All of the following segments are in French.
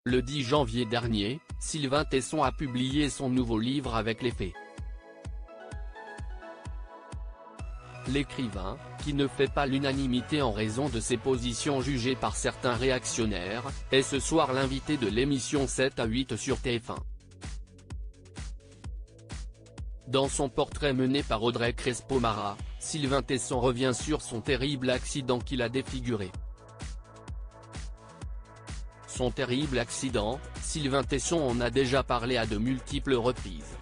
Le 10 janvier dernier, Sylvain Tesson a publié son nouveau livre avec les faits. L'écrivain, qui ne fait pas l'unanimité en raison de ses positions jugées par certains réactionnaires, est ce soir l'invité de l'émission 7 à 8 sur TF1. Dans son portrait mené par Audrey Crespo-Mara, Sylvain Tesson revient sur son terrible accident qui l'a défiguré. Son terrible accident, Sylvain Tesson en a déjà parlé à de multiples reprises.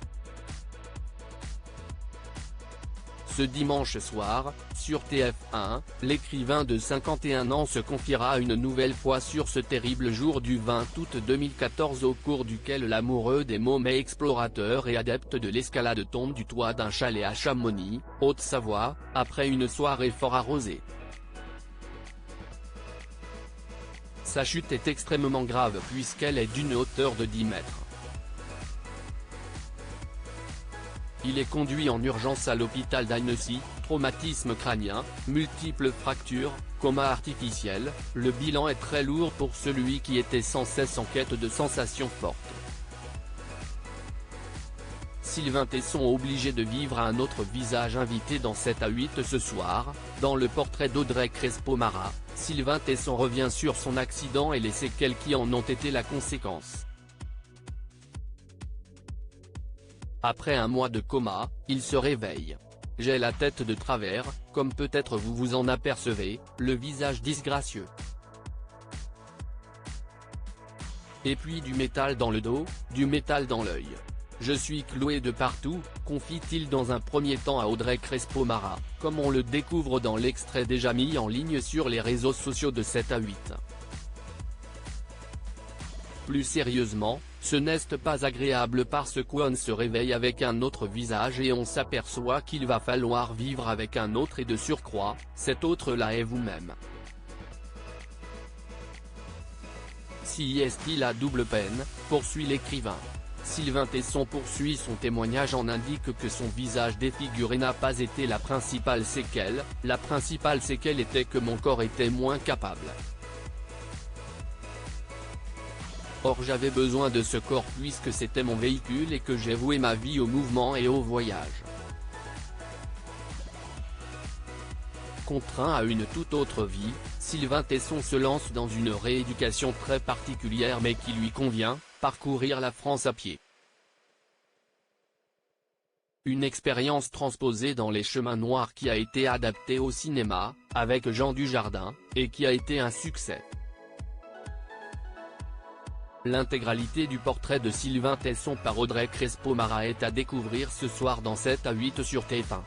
Ce dimanche soir, sur TF1, l'écrivain de 51 ans se confiera une nouvelle fois sur ce terrible jour du 20 août 2014 au cours duquel l'amoureux des mômes et explorateur et adepte de l'escalade tombe du toit d'un chalet à Chamonix, Haute-Savoie, après une soirée fort arrosée. Sa chute est extrêmement grave puisqu'elle est d'une hauteur de 10 mètres. Il est conduit en urgence à l'hôpital d'Annecy, traumatisme crânien, multiples fractures, coma artificiel, le bilan est très lourd pour celui qui était sans cesse en quête de sensations fortes. Sylvain Tesson obligé de vivre à un autre visage invité dans 7 à 8 ce soir, dans le portrait d'Audrey Crespo-Mara, Sylvain Tesson revient sur son accident et les séquelles qui en ont été la conséquence. Après un mois de coma, il se réveille. J'ai la tête de travers, comme peut-être vous vous en apercevez, le visage disgracieux. Et puis du métal dans le dos, du métal dans l'œil. Je suis cloué de partout, confie-t-il dans un premier temps à Audrey Crespo-Mara, comme on le découvre dans l'extrait déjà mis en ligne sur les réseaux sociaux de 7 à 8. Plus sérieusement, ce n'est pas agréable parce qu'on se réveille avec un autre visage et on s'aperçoit qu'il va falloir vivre avec un autre et de surcroît, cet autre-là est vous-même. Si est-il à double peine, poursuit l'écrivain. Sylvain Tesson poursuit son témoignage en indique que son visage défiguré n'a pas été la principale séquelle était que mon corps était moins capable. Or j'avais besoin de ce corps puisque c'était mon véhicule et que j'ai voué ma vie au mouvement et au voyage. Contraint à une toute autre vie, Sylvain Tesson se lance dans une rééducation très particulière mais qui lui convient, parcourir la France à pied. Une expérience transposée dans Les Chemins Noirs qui a été adaptée au cinéma, avec Jean Dujardin, et qui a été un succès. L'intégralité du portrait de Sylvain Tesson par Audrey Crespo-Mara est à découvrir ce soir dans 7 à 8 sur TF1.